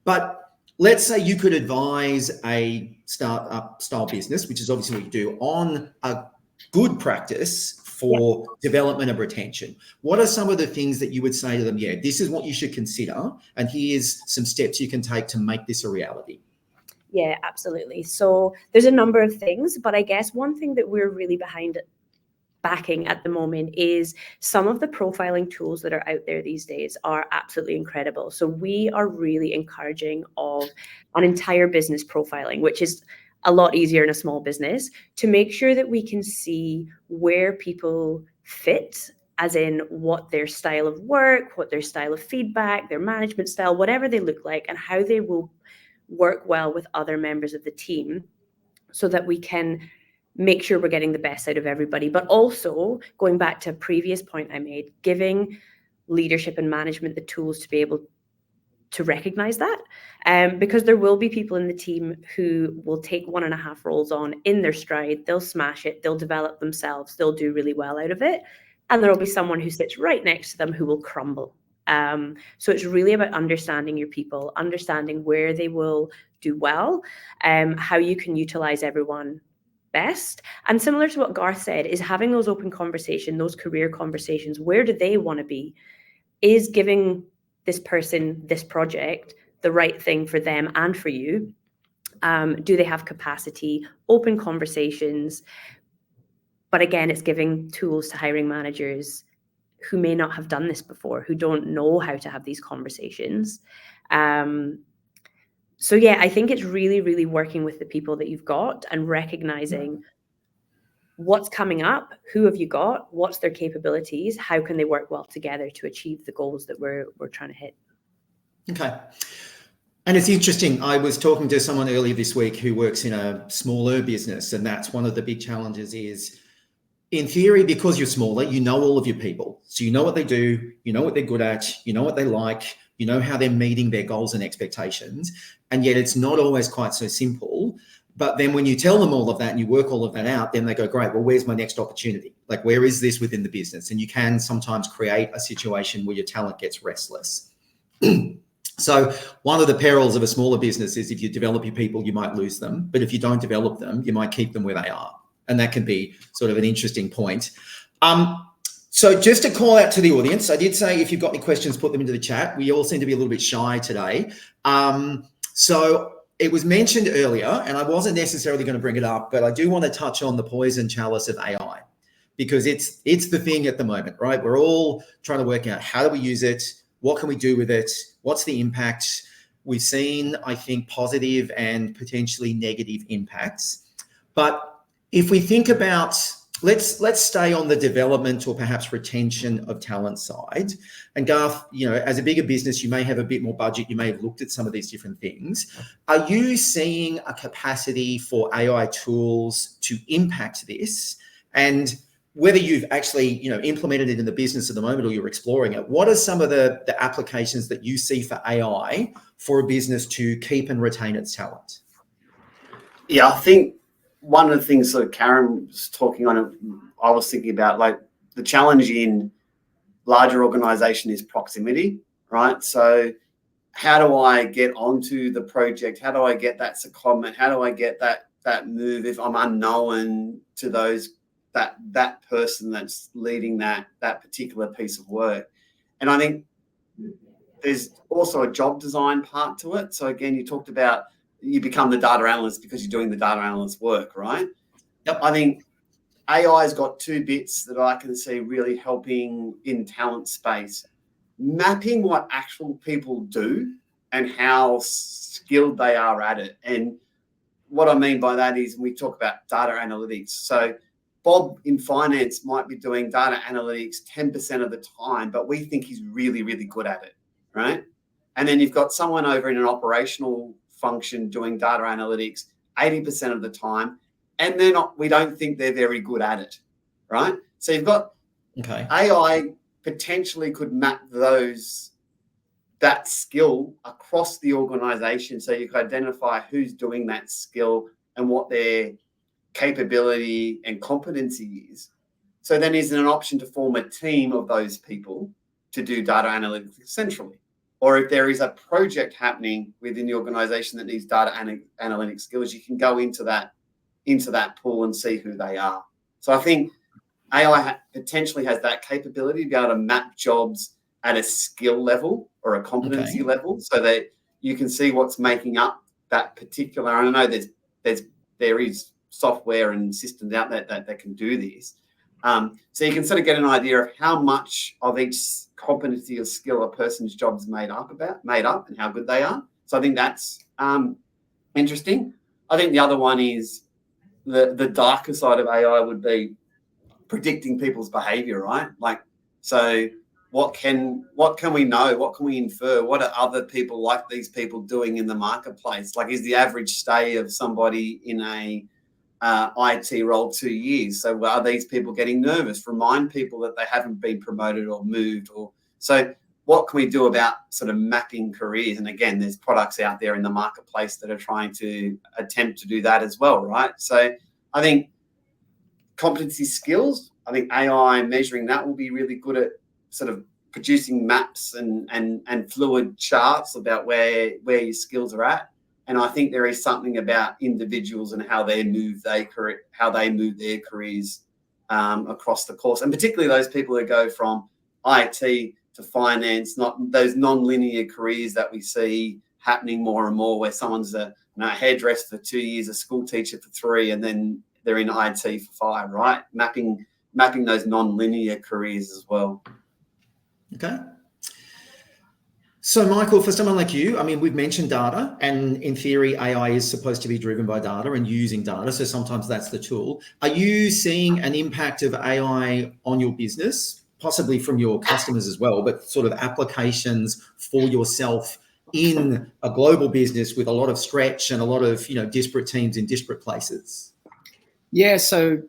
but let's say you could advise a startup style business, which is obviously what you do, on a good practice for development and retention. What are some of the things that you would say to them? Yeah, this is what you should consider, and here's some steps you can take to make this a reality. Yeah, absolutely. So there's a number of things, but I guess one thing that we're really backing at the moment is some of the profiling tools that are out there these days are absolutely incredible. So we are really encouraging of an entire business profiling, which is a lot easier in a small business, to make sure that we can see where people fit, as in what their style of work, what their style of feedback, their management style, whatever they look like, and how they will work well with other members of the team, so that we can make sure we're getting the best out of everybody. But also, going back to a previous point I made, giving leadership and management the tools to be able to recognize that, because there will be people in the team who will take 1.5 roles on in their stride, they'll smash it, they'll develop themselves, they'll do really well out of it, and there will be someone who sits right next to them who will crumble. So it's really about understanding your people, understanding where they will do well, how you can utilize everyone best. And similar to what Garth said, is having those open conversations, those career conversations. Where do they want to be? Is giving this person this project the right thing for them and for you? Do they have capacity? Open conversations. But again, it's giving tools to hiring managers who may not have done this before, who don't know how to have these conversations. So yeah, I think it's really, really working with the people that you've got and recognizing what's coming up, who have you got, what's their capabilities, how can they work well together to achieve the goals that we're trying to hit. Okay. And it's interesting, I was talking to someone earlier this week who works in a smaller business, and that's one of the big challenges is, in theory, because you're smaller, you know all of your people. So you know what they do, you know what they're good at, you know what they like, you know how they're meeting their goals and expectations. And yet it's not always quite so simple. But then when you tell them all of that and you work all of that out, then they go, great, well, where's my next opportunity? Like, where is this within the business? And you can sometimes create a situation where your talent gets restless. So one of the perils of a smaller business is if you develop your people, you might lose them. But if you don't develop them, you might keep them where they are. And that can be sort of an interesting point. So just to call out to the audience, I did say if you've got any questions, put them into the chat. We all seem to be a little bit shy today. So it was mentioned earlier, and I wasn't necessarily going to bring it up, but I do want to touch on the poison chalice of AI, because it's the thing at the moment, right? We're all trying to work out, how do we use it? What can we do with it? What's the impact? We've seen, I think, positive and potentially negative impacts. But if we think about, let's stay on the development or perhaps retention of talent side. And Garth, as a bigger business, you may have a bit more budget. You may have looked at some of these different things. Are you seeing a capacity for AI tools to impact this? And whether you've actually, implemented it in the business at the moment or you're exploring it, what are some of the applications that you see for AI for a business to keep and retain its talent? Yeah, I think one of the things that Karen was talking on, I was thinking about, like, the challenge in larger organization is proximity, right? So how do I get onto the project? How do I get that secondment? How do I get that move if I'm unknown to that person that's leading that particular piece of work? And I think there's also a job design part to it. So again, you talked about you become the data analyst because you're doing the data analyst work, right? Yep. I think AI's got two bits that I can see really helping in talent space. Mapping what actual people do and how skilled they are at it. And what I mean by that is we talk about data analytics. So Bob in finance might be doing data analytics 10% of the time, but we think he's really, really good at it, right? And then you've got someone over in an operational function doing data analytics 80% of the time, and we don't think they're very good at it, right? So you've got AI potentially could map that skill across the organization, so you can identify who's doing that skill and what their capability and competency is. So then is it an option to form a team of those people to do data analytics centrally? Or if there is a project happening within the organization that needs data analytics skills, you can go into that pool and see who they are. So I think AI potentially has that capability to be able to map jobs at a skill level or a competency level, so that you can see what's making up that particular. And I know there is software and systems out there that can do this. So you can sort of get an idea of how much of each competency or skill a person's job is made up and how good they are. So I think that's interesting. I think the other one is the darker side of AI would be predicting people's behavior, right? Like, so what can we know? What can we infer? What are other people like these people doing in the marketplace? Like, is the average stay of somebody in a IT role 2 years? So are these people getting nervous? Remind people that they haven't been promoted or moved. Or so what can we do about sort of mapping careers? And again, there's products out there in the marketplace that are trying to attempt to do that as well, right? So I think competency skills, I think AI measuring that will be really good at sort of producing maps and fluid charts about where your skills are at. And I think there is something about individuals and how they move their careers across the course, and particularly those people who go from IT to finance, not those non-linear careers that we see happening more and more, where someone's a hairdresser for 2 years, a school teacher for 3, and then they're in IT for 5, right? Mapping those non-linear careers as well. Okay. So, Michael, for someone like you, I mean, we've mentioned data, and in theory, AI is supposed to be driven by data and using data. So sometimes that's the tool. Are you seeing an impact of AI on your business, possibly from your customers as well, but sort of applications for yourself in a global business with a lot of stretch and a lot of, disparate teams in disparate places? Yeah, so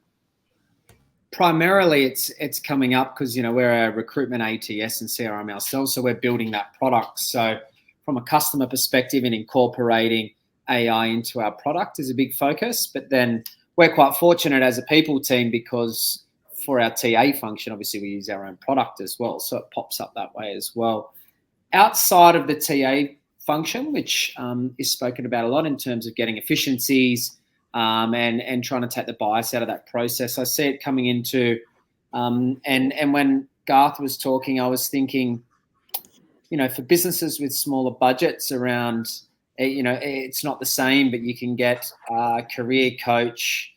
primarily it's coming up because, we're a recruitment ATS and CRM ourselves, so we're building that product. So from a customer perspective and incorporating AI into our product is a big focus. But then we're quite fortunate as a people team because for our TA function, obviously we use our own product as well. So it pops up that way as well. Outside of the TA function, which is spoken about a lot in terms of getting efficiencies, and trying to take the bias out of that process. I see it coming into, and when Garth was talking, I was thinking, for businesses with smaller budgets around, it's not the same, but you can get career coach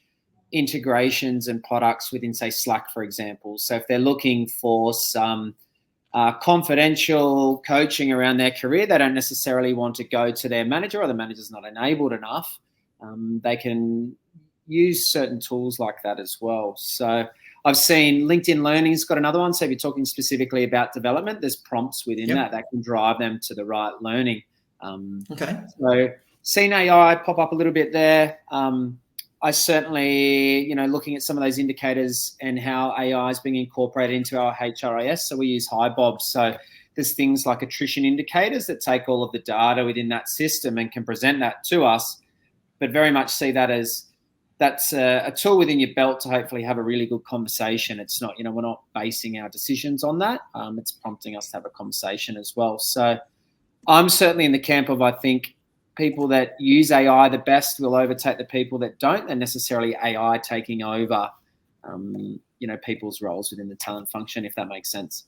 integrations and products within, say, Slack, for example. So if they're looking for some confidential coaching around their career, they don't necessarily want to go to their manager, or the manager's not enabled enough. They can use certain tools like that as well. So I've seen LinkedIn Learning's got another one. So if you're talking specifically about development, there's prompts within that can drive them to the right learning. So seen AI pop up a little bit there. I certainly, looking at some of those indicators and how AI is being incorporated into our HRIS. So we use HiBob. So there's things like attrition indicators that take all of the data within that system and can present that to us, but very much see that as that's a tool within your belt to hopefully have a really good conversation. It's not, we're not basing our decisions on that. It's prompting us to have a conversation as well. So I'm certainly in the camp of, I think people that use AI the best will overtake the people that don't, and necessarily AI taking over, people's roles within the talent function, if that makes sense.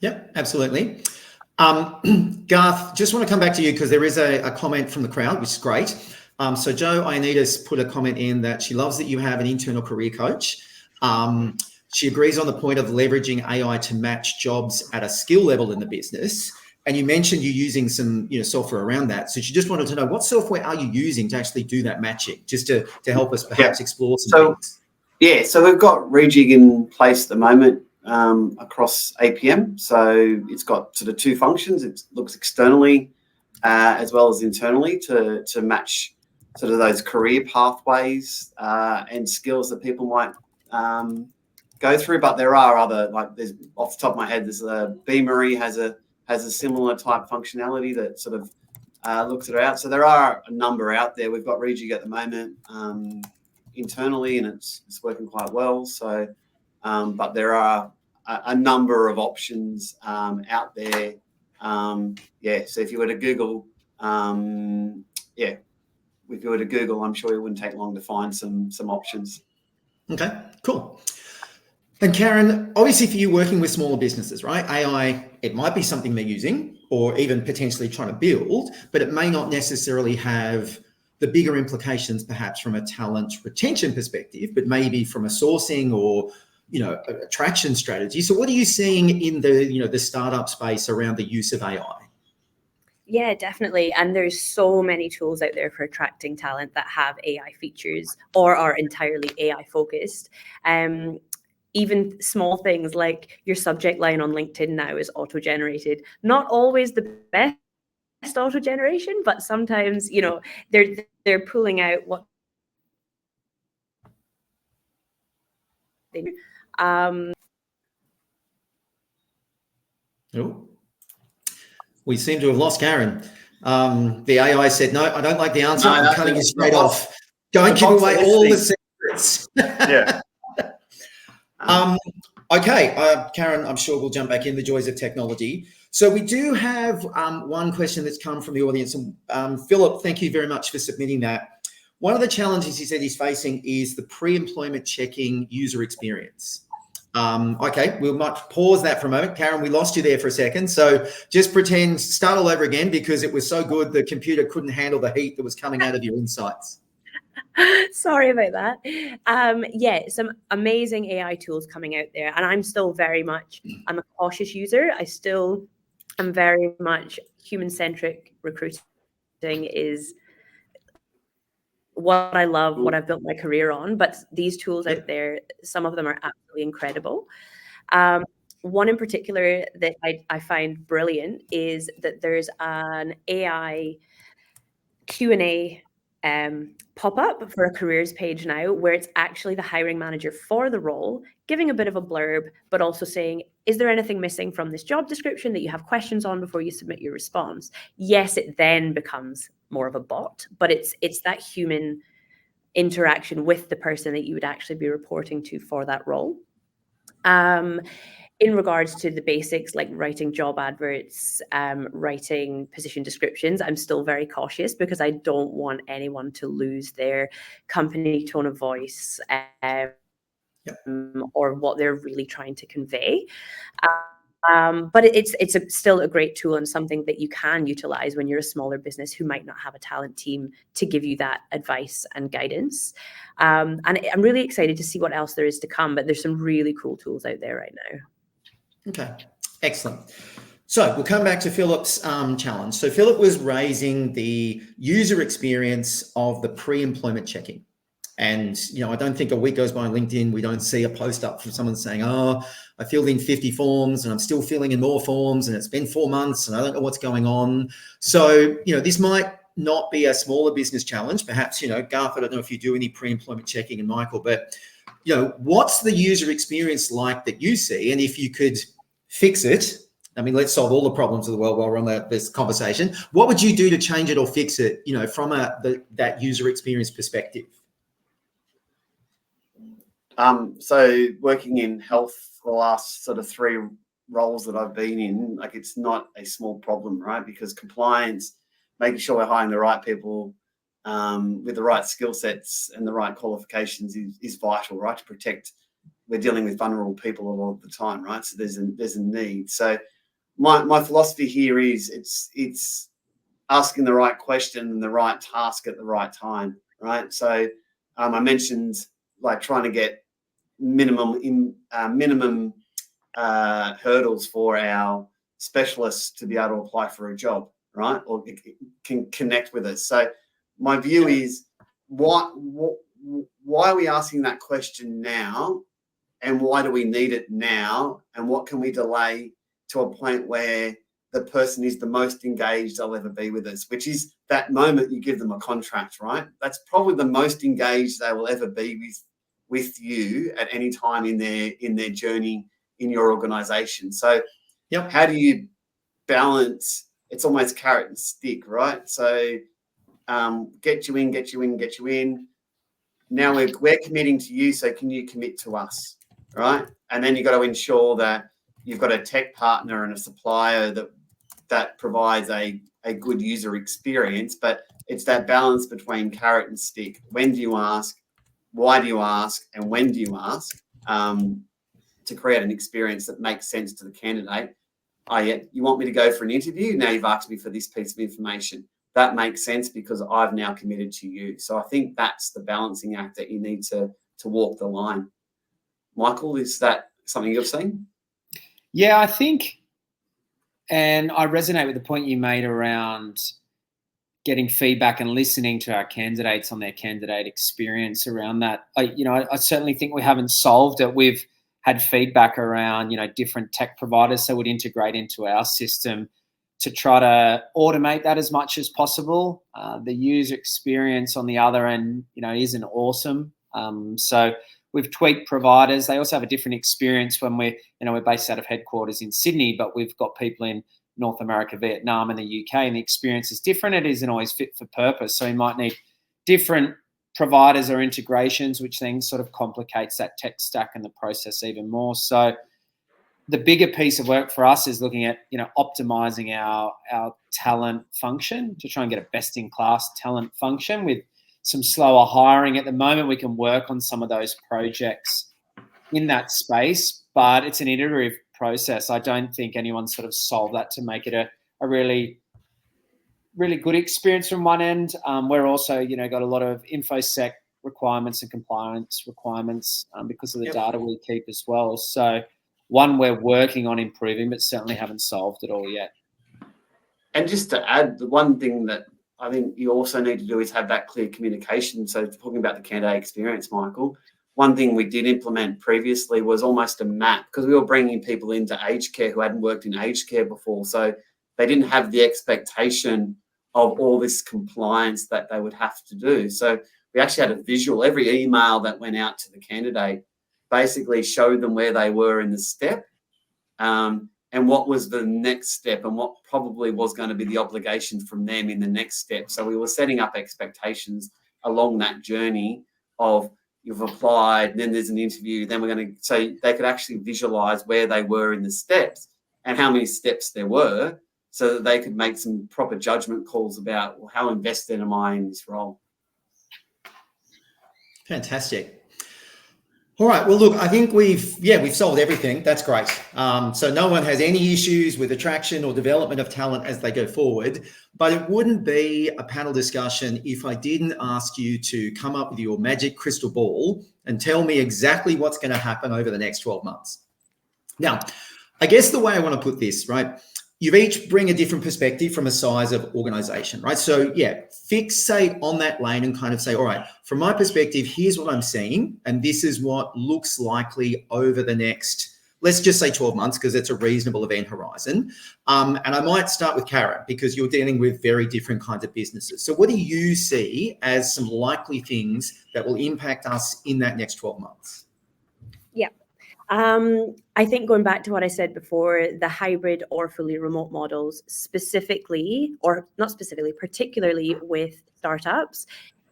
Yep, absolutely. Garth, just want to come back to you because there is a comment from the crowd, which is great. So Joe Ioannidis put a comment in that she loves that you have an internal career coach. She agrees on the point of leveraging AI to match jobs at a skill level in the business. And you mentioned you're using some software around that. So she just wanted to know, what software are you using to actually do that matching, just to help us perhaps explore some things? Yeah, so we've got rejig in place at the moment across APM. So it's got sort of two functions. It looks externally as well as internally to match sort of those career pathways and skills that people might go through. But there are other, there's off the top of my head, there's Beamery has a similar type functionality that sort of looks it out. So there are a number out there. We've got rejig at the moment internally, and it's working quite well. So, but there are a number of options out there. So if you were to Google, if you were to Google, I'm sure it wouldn't take long to find some options. Okay, cool. And Karen, obviously for you working with smaller businesses, right? AI, it might be something they're using or even potentially trying to build, but it may not necessarily have the bigger implications perhaps from a talent retention perspective, but maybe from a sourcing or, attraction strategy. So what are you seeing in the startup space around the use of AI? Yeah, definitely. And there's so many tools out there for attracting talent that have AI features or are entirely AI focused. Even small things like your subject line on LinkedIn now is auto-generated. Not always the best auto-generation, but sometimes, they're pulling out what they do. We seem to have lost Karen. The AI said, no, I don't like the answer. I'm cutting you straight off. Don't give away all the secrets. Yeah. Okay, Karen, I'm sure we'll jump back in the joys of technology. So we do have one question that's come from the audience. And Philip, thank you very much for submitting that. One of the challenges he said he's facing is the pre-employment checking user experience. Okay, we might pause that for a moment. Karen, we lost you there for a second. So just start all over again, because it was so good the computer couldn't handle the heat that was coming out of your insights. Sorry about that. Some amazing AI tools coming out there. And I'm still I'm a cautious user. I'm very much human-centric. Recruiting is what I love, what I've built my career on. But these tools out there, some of them are absolutely incredible. One in particular that I find brilliant is that there's an AI Q&A pop-up for a careers page now, where it's actually the hiring manager for the role giving a bit of a blurb, but also saying, is there anything missing from this job description that you have questions on before you submit your response? Yes, it then becomes more of a bot, but it's that human interaction with the person that you would actually be reporting to for that role. In regards to the basics, like writing job adverts, writing position descriptions, I'm still very cautious because I don't want anyone to lose their company tone of voice or what they're really trying to convey. But it's still a great tool and something that you can utilize when you're a smaller business who might not have a talent team to give you that advice and guidance. And I'm really excited to see what else there is to come, but there's some really cool tools out there right now. Okay, excellent. So we'll come back to Philip's challenge. So Philip was raising the user experience of the pre-employment checking. And, I don't think a week goes by on LinkedIn, we don't see a post up from someone saying, oh, I filled in 50 forms and I'm still filling in more forms and it's been 4 months and I don't know what's going on. So, this might not be a smaller business challenge. Perhaps, Garth, I don't know if you do any pre-employment checking, and Michael, but, what's the user experience like that you see? And if you could fix it, let's solve all the problems of the world while we're on this conversation. What would you do to change it or fix it, from that user experience perspective? So working in health for the last sort of 3 roles that I've been in, like it's not a small problem, right? Because compliance, making sure we're hiring the right people with the right skill sets and the right qualifications is vital, right? To protect, we're dealing with vulnerable people a lot of the time, right? So there's a need. So my philosophy here is it's asking the right question and the right task at the right time, right? So I mentioned like trying to get minimum hurdles for our specialists to be able to apply for a job, right? Or can connect with us. So my view is why are we asking that question now, and why do we need it now, and what can we delay to a point where the person is the most engaged they'll ever be with us, which is that moment you give them a contract, right? That's probably the most engaged they will ever be with you at any time in their journey in your organization. So how do you balance? It's almost carrot and stick, right? So get you in. Now we're committing to you, so can you commit to us, right? And then you've got to ensure that you've got a tech partner and a supplier that provides a good user experience, but it's that balance between carrot and stick. When do you ask? Why do you ask? And when do you ask? To create an experience that makes sense to the candidate. You want me to go for an interview? Now you've asked me for this piece of information. That makes sense because I've now committed to you. So I think that's the balancing act that you need to walk the line. Michael, is that something you've seen? Yeah, I think, and I resonate with the point you made around getting feedback and listening to our candidates on their candidate experience around that. I certainly think we haven't solved it. We've had feedback around, different tech providers that would integrate into our system to try to automate that as much as possible. The user experience on the other end, isn't awesome. So we've tweaked providers. They also have a different experience when we're based out of headquarters in Sydney, but we've got people in North America, Vietnam, and the UK, and the experience is different. It isn't always fit for purpose. So you might need different providers or integrations, which then sort of complicates that tech stack and the process even more. So the bigger piece of work for us is looking at, optimizing our talent function to try and get a best-in-class talent function. With some slower hiring at the moment, we can work on some of those projects in that space, but it's an iterative process. I don't think anyone's sort of solved that to make it a really, really good experience from one end. We're also, got a lot of InfoSec requirements and compliance requirements because of the data we keep as well. So one we're working on improving, but certainly haven't solved it all yet. And just to add, the one thing that I think you also need to do is have that clear communication. So talking about the candidate experience, Michael, one thing we did implement previously was almost a map, because we were bringing people into aged care who hadn't worked in aged care before. So they didn't have the expectation of all this compliance that they would have to do. So we actually had a visual. Every email that went out to the candidate basically showed them where they were in the step, and what was the next step, and what probably was going to be the obligation from them in the next step. So we were setting up expectations along that journey of, you've applied, then there's an interview, then we're going to, so they could actually visualize where they were in the steps and how many steps there were, so that they could make some proper judgment calls about, well, how invested am I in this role? Fantastic. All right. Well, look, I think we've solved everything. That's great. So no one has any issues with attraction or development of talent as they go forward. But it wouldn't be a panel discussion if I didn't ask you to come up with your magic crystal ball and tell me exactly what's going to happen over the next 12 months. Now, I guess the way I want to put this, right? You each bring a different perspective from a size of organization, right? So fixate on that lane and kind of say, all right, from my perspective, here's what I'm seeing. And this is what looks likely over the next, let's just say 12 months, because it's a reasonable event horizon. And I might start with Karen, because you're dealing with very different kinds of businesses. So what do you see as some likely things that will impact us in that next 12 months? Yeah. I think going back to what I said before, the hybrid or fully remote models specifically, or not specifically, particularly with startups,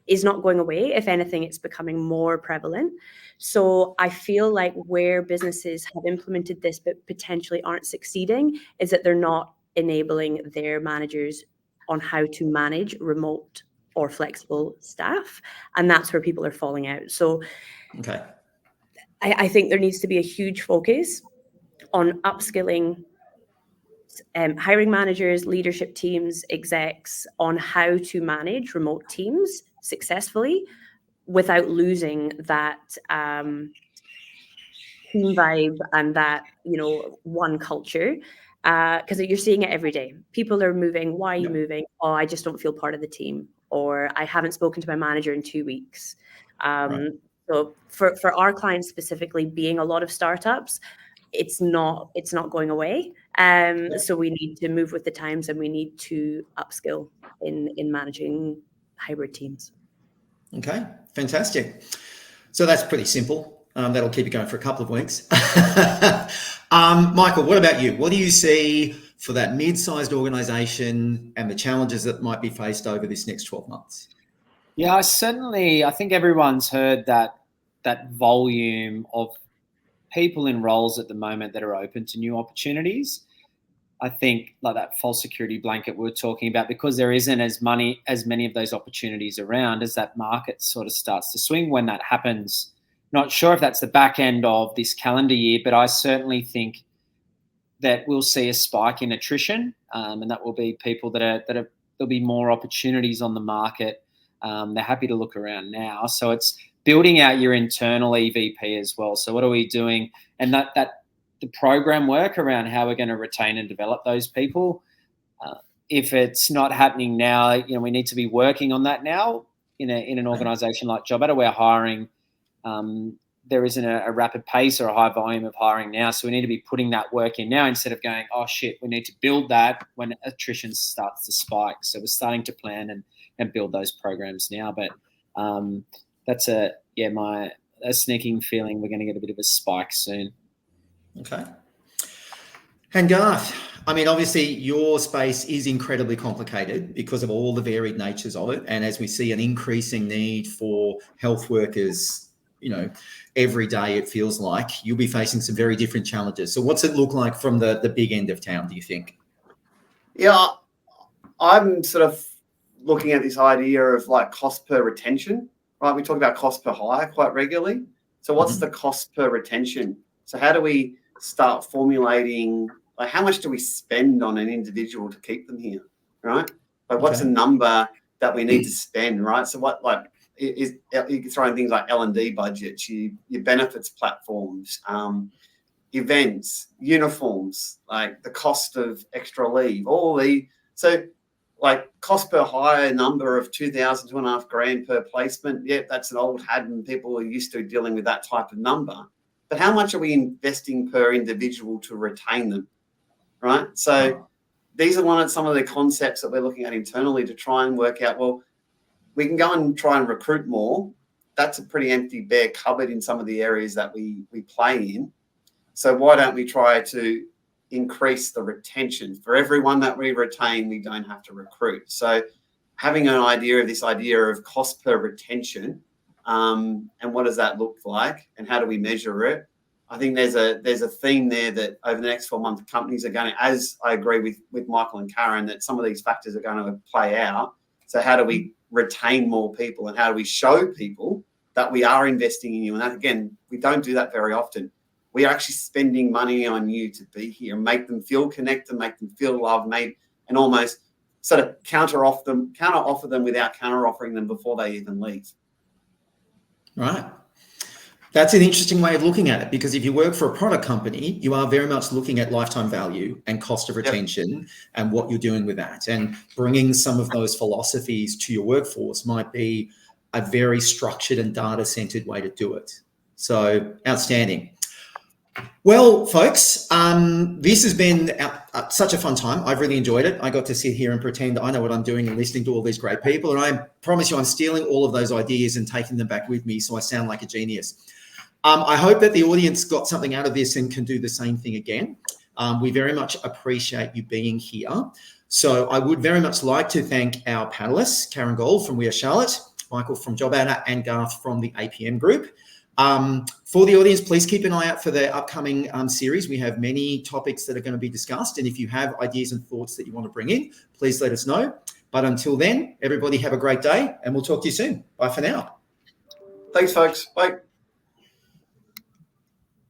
is not going away. If anything, it's becoming more prevalent. So I feel like where businesses have implemented this but potentially aren't succeeding is that they're not enabling their managers on how to manage remote or flexible staff. And that's where people are falling out. So Okay. I think there needs to be a huge focus on upskilling hiring managers, leadership teams, execs on how to manage remote teams successfully without losing that team vibe and that, one culture. Because you're seeing it every day. People are moving. Why are you moving? Oh, I just don't feel part of the team. Or I haven't spoken to my manager in 2 weeks. Right. So for our clients specifically, being a lot of startups, it's not going away. So we need to move with the times, and we need to upskill in managing hybrid teams. Okay, fantastic. So that's pretty simple. That'll keep you going for a couple of weeks. Michael, what about you? What do you see for that mid-sized organisation and the challenges that might be faced over this next 12 months? Yeah, I think everyone's heard that volume of people in roles at the moment that are open to new opportunities. I think like that false security blanket we were talking about, because there isn't as many of those opportunities around, as that market sort of starts to swing. When that happens, not sure if that's the back end of this calendar year, but I certainly think that we'll see a spike in attrition, and that will be people there'll be more opportunities on the market. They're happy to look around now. So it's building out your internal EVP as well. So what are we doing? And that the program work around how we're going to retain and develop those people. If it's not happening now, we need to be working on that now. In an organisation like JobAdder, we're hiring. There isn't a rapid pace or a high volume of hiring now, so we need to be putting that work in now instead of going, oh shit, we need to build that when attrition starts to spike. So we're starting to plan and build those programs now. But that's a sneaking feeling we're going to get a bit of a spike soon. Okay. And Garth, I mean, obviously your space is incredibly complicated because of all the varied natures of it. And as we see an increasing need for health workers, every day it feels like you'll be facing some very different challenges. So what's it look like from the big end of town, do you think? Yeah, I'm sort of looking at this idea of like cost per retention, right? We talk about cost per hire quite regularly. So what's the cost per retention? So how do we start formulating, like how much do we spend on an individual to keep them here, right? Like what's a number that we need to spend, right? So what, like, is you can throw in things like L&D budgets, your benefits platforms, events, uniforms, like the cost of extra leave, so like cost per hire number of 2,000, $2,500 per placement. Yeah, that's an old hat and people are used to dealing with that type of number. But how much are we investing per individual to retain them, right? So these are some of the concepts that we're looking at internally to try and work out, well, we can go and try and recruit more. That's a pretty empty, bare cupboard in some of the areas that we play in. So why don't we try to increase the retention? For everyone that we retain, we don't have to recruit. So having an idea of cost per retention, and what does that look like and how do we measure it? I think there's a theme there that over the next 4 months, companies are going to, as I agree with Michael and Karen, that some of these factors are going to play out. So how do we retain more people and how do we show people that we are investing in you? And that, again, we don't do that very often. We are actually spending money on you to be here and make them feel connected, make them feel loved, and almost sort of counter offer them without counter offering them before they even leave. Right. That's an interesting way of looking at it, because if you work for a product company, you are very much looking at lifetime value and cost of retention and what you're doing with that. And bringing some of those philosophies to your workforce might be a very structured and data-centered way to do it. So outstanding. Well, folks, this has been such a fun time. I've really enjoyed it. I got to sit here and pretend I know what I'm doing and listening to all these great people. And I promise you, I'm stealing all of those ideas and taking them back with me so I sound like a genius. I hope that the audience got something out of this and can do the same thing again. We very much appreciate you being here. So I would very much like to thank our panelists, Karen Gold from We Are Charlotte, Michael from JobAdder and Garth from the APM group. For the audience, please keep an eye out for the upcoming series. We have many topics that are going to be discussed. And if you have ideas and thoughts that you want to bring in, please let us know. But until then, everybody have a great day and we'll talk to you soon. Bye for now. Thanks, folks. Bye.